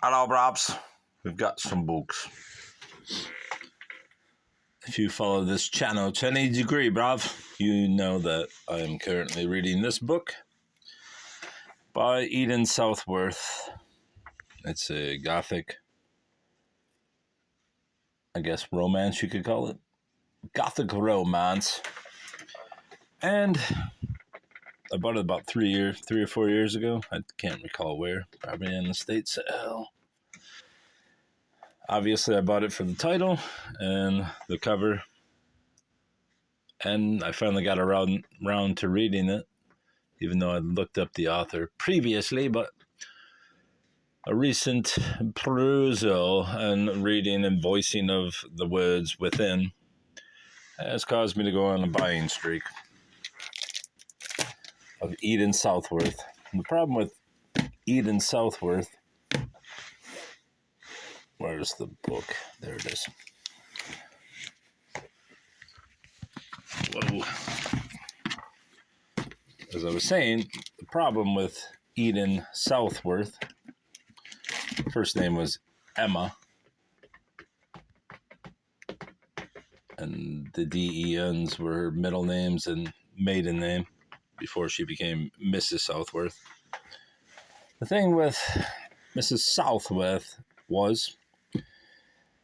Hello, Brobs. We've got some books. If you follow this channel to any degree, Brav, you know that I am currently reading this book by Eden Southworth. It's a gothic, I guess, romance you could call it. Gothic romance. And I bought it about 3 or 4 years ago. I can't recall where. Probably in the States. Hell. Obviously, I bought it for the title and the cover. And I finally got around to reading it, even though I looked up the author previously. But a recent perusal and reading and voicing of the words within has caused me to go on a buying streak of Eden Southworth. And the problem with Eden Southworth, where's the book? There it is. Whoa. As I was saying, the problem with Eden Southworth, first name was Emma, and the DENs were her middle names and maiden name before she became Mrs. Southworth. The thing with Mrs. Southworth was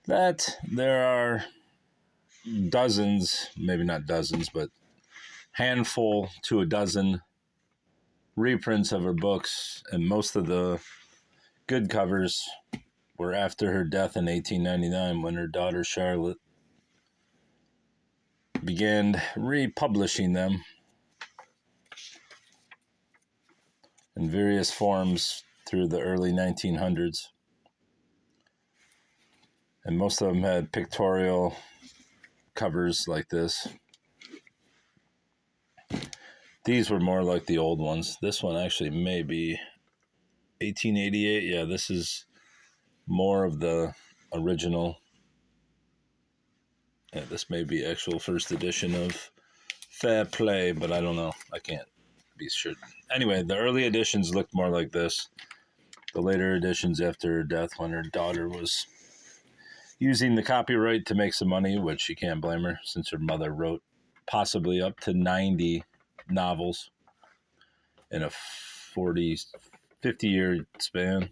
that there are dozens, maybe not dozens, but handful to a dozen reprints of her books, and most of the good covers were after her death in 1899 when her daughter Charlotte began republishing them in various forms through the early 1900s. And most of them had pictorial covers like this. These were more like the old ones. This one actually may be 1888. Yeah, this is more of the original. Yeah, this may be actual first edition of Fair Play, but I don't know. I can't be sure. Anyway, the early editions looked more like this. The later editions after her death, when her daughter was using the copyright to make some money, which she can't blame her, since her mother wrote possibly up to 90 novels in a 50-year span.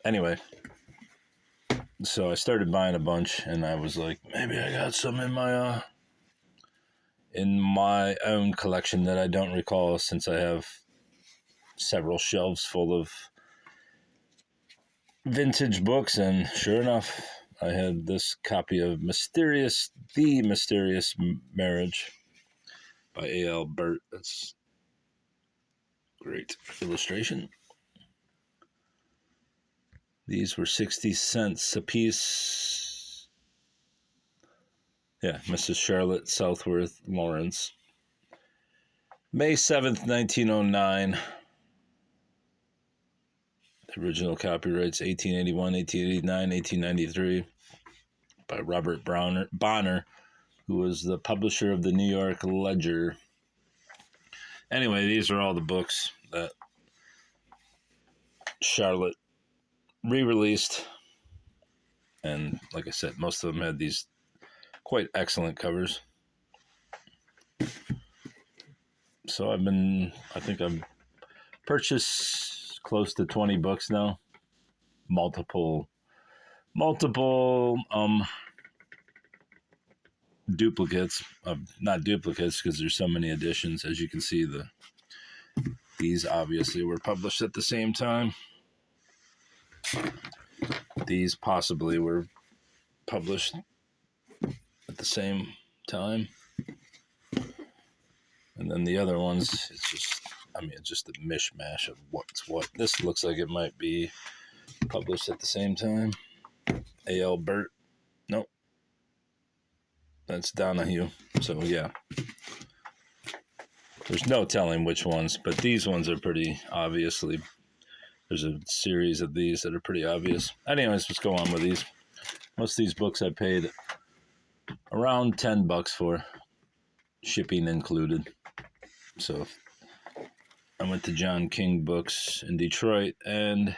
Anyway, so I started buying a bunch, and I was like, maybe I got some in my own collection that I don't recall, since I have several shelves full of vintage books. And sure enough, I had this copy of The Mysterious Marriage by A.L. Burt. That's great illustration. These were 60 cents a piece. Yeah, Mrs. Charlotte Southworth Lawrence. May 7th, 1909. The original copyrights 1881, 1889, 1893 by Robert Bonner, who was the publisher of the New York Ledger. Anyway, these are all the books that Charlotte re-released. And like I said, most of them had these quite excellent covers. So I think I've purchased close to 20 books now. Multiple duplicates of, not duplicates because there's so many editions. As you can see, these obviously were published at the same time. These possibly were published at the same time. And then the other ones, it's just a mishmash of what's what. This looks like it might be published at the same time. A.L. Burt. Nope. That's Donahue. So, yeah. There's no telling which ones, but these ones are pretty obviously. There's a series of these that are pretty obvious. Anyways, let's go on with these. Most of these books I paid around $10 for, shipping included. So I went to John King Books in Detroit, and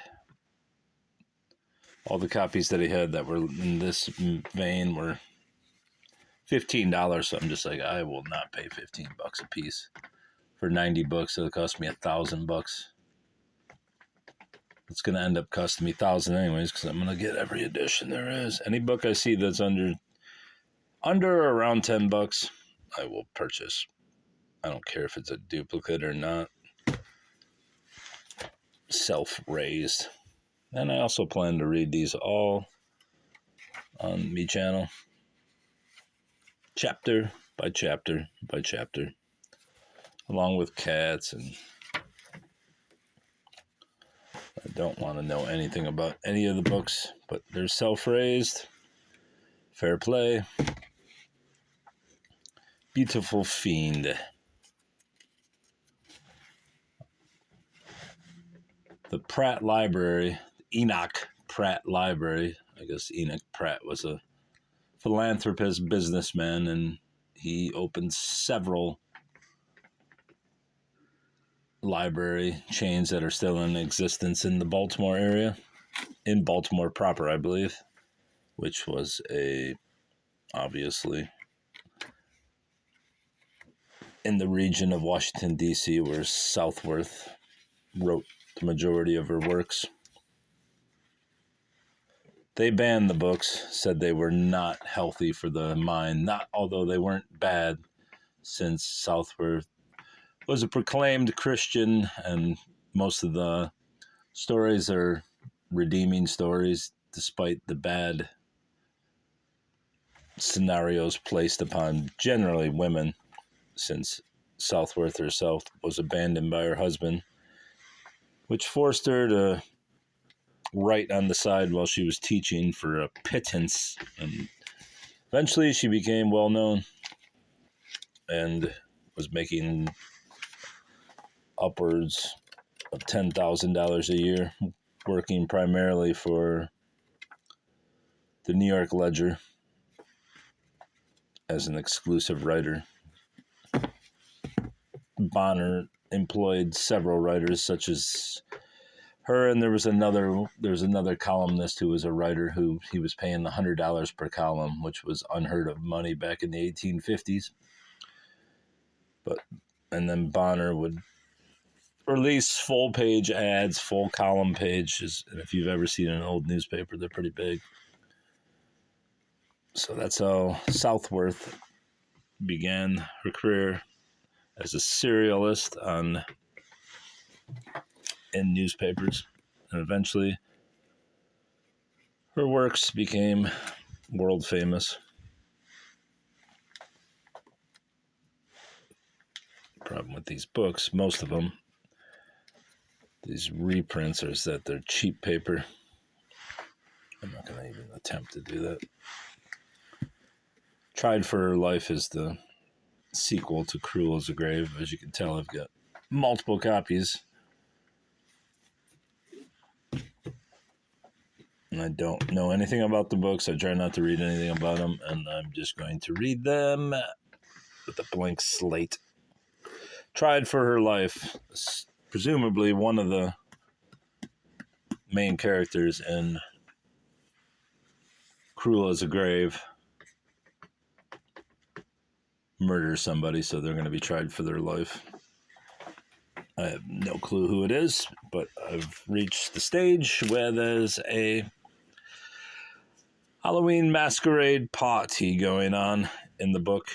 all the copies that he had that were in this vein were $15. So I'm just like, I will not pay $15 a piece for 90 books. It'll cost me $1,000. It's going to end up costing me $1,000 anyways, because I'm going to get every edition there is. Any book I see that's under or around $10, I will purchase. I don't care if it's a duplicate or not. Self-raised. And I also plan to read these all on me channel. Chapter by chapter by chapter. Along with cats, and I don't want to know anything about any of the books, but they're self-raised. Fair play. Beautiful Fiend. The Pratt Library, Enoch Pratt Library. I guess Enoch Pratt was a philanthropist, businessman, and he opened several library chains that are still in existence in the Baltimore area, in Baltimore proper, I believe, which was obviously in the region of Washington, D.C., where Southworth wrote the majority of her works. They banned the books, said they were not healthy for the mind, although they weren't bad, since Southworth was a proclaimed Christian, and most of the stories are redeeming stories, despite the bad scenarios placed upon generally women, since Southworth herself was abandoned by her husband, which forced her to write on the side while she was teaching for a pittance. And eventually she became well known and was making upwards of $10,000 a year, working primarily for the New York Ledger as an exclusive writer. Bonner employed several writers such as her, and there was another columnist who was a writer who he was paying $100 per column, which was unheard of money back in the 1850s. And then Bonner would release full page ads, full column pages, and if you've ever seen an old newspaper, they're pretty big. So that's how Southworth began her career as a serialist in newspapers, and eventually her works became world famous. The problem with these books, most of them, these reprints, are that they're cheap paper. I'm not going to even attempt to do that. Tried for Her Life is the sequel to Cruel as a Grave. As you can tell, I've got multiple copies. And I don't know anything about the books. I try not to read anything about them, and I'm just going to read them with a blank slate. Tried for Her Life. Presumably one of the main characters in Cruel as a Grave murders somebody, so they're going to be tried for their life. I have no clue who it is, but I've reached the stage where there's a Halloween masquerade party going on in the book.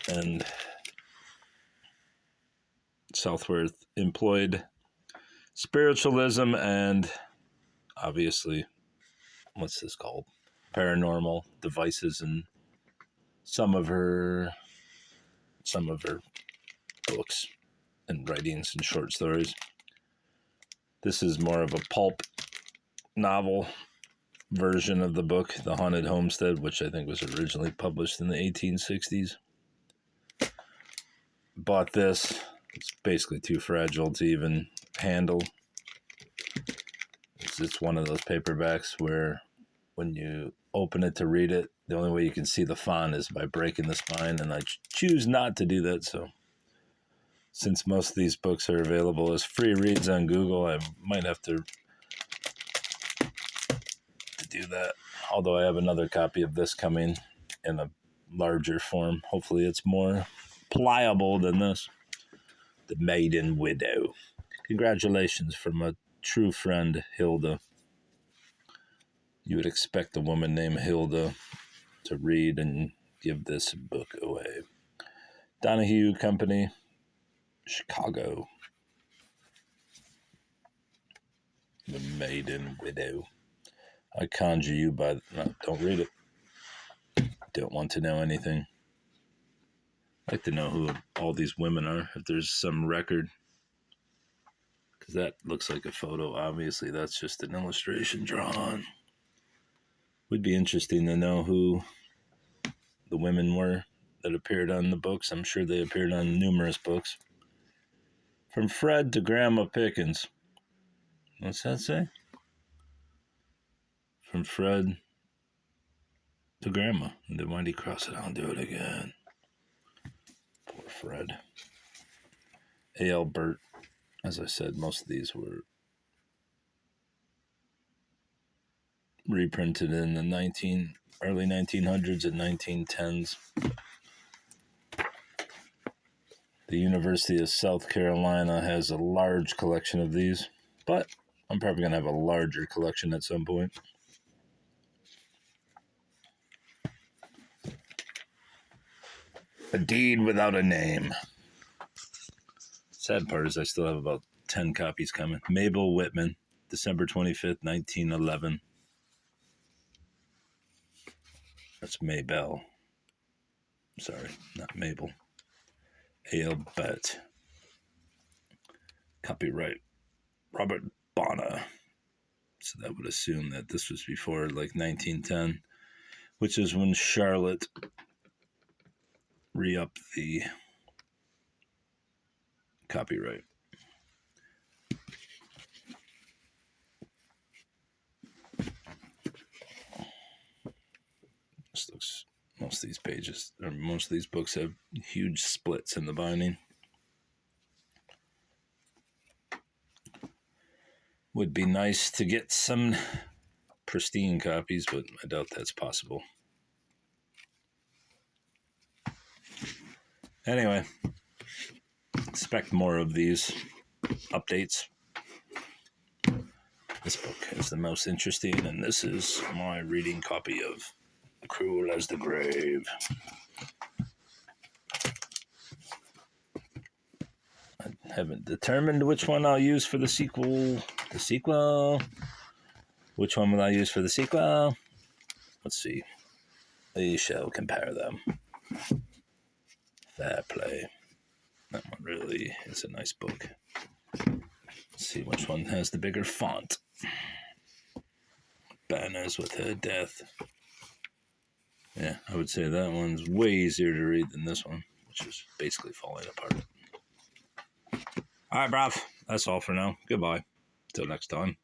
And Southworth employed spiritualism and, obviously, what's this called? Paranormal devices in some of her books and writings and short stories. This is more of a pulp novel version of the book, The Haunted Homestead, which I think was originally published in the 1860s. Bought this. It's basically too fragile to even handle. It's one of those paperbacks where when you open it to read it, The only way you can see the font is by breaking the spine, and I choose not to do that. So since most of these books are available as free reads on Google, I might have to do that. Although I have another copy of this coming in a larger form. Hopefully it's more pliable than this. The Maiden Widow. Congratulations from a true friend, Hilda. You would expect a woman named Hilda to read and give this book away. Donahue Company, Chicago. The Maiden Widow. I conjure you by... No, don't read it. Don't want to know anything. I'd like to know who all these women are, if there's some record. Because that looks like a photo. Obviously, that's just an illustration drawn. Would be interesting to know who the women were that appeared on the books. I'm sure they appeared on numerous books. From Fred to Grandma Pickens. What's that say? From Fred to Grandma. And then why'd he cross it out and do it again? Poor Fred. A.L. Burt. As I said, most of these were reprinted in the early 1900s and 1910s. The University of South Carolina has a large collection of these, but I'm probably going to have a larger collection at some point. A Deed Without a Name. Sad part is I still have about 10 copies coming. Mabel Whitman, December 25th, 1911. That's Maybelle. Sorry, not Mabel. A.L. Bett. Copyright Robert Bonner. So that would assume that this was before like 1910, which is when Charlotte re-upped the copyright. This looks, most of these pages, or most of these books have huge splits in the binding. Would be nice to get some pristine copies, but I doubt that's possible. Anyway, expect more of these updates. This book is the most interesting, and this is my reading copy of Cruel as the Grave. I haven't determined which one I'll use for the sequel. Which one will I use for the sequel? Let's see. We shall compare them. Fair play. That one really is a nice book. Let's see which one has the bigger font. Banners with her death. Yeah, I would say that one's way easier to read than this one, which is basically falling apart. All right, bruv. That's all for now. Goodbye. Till next time.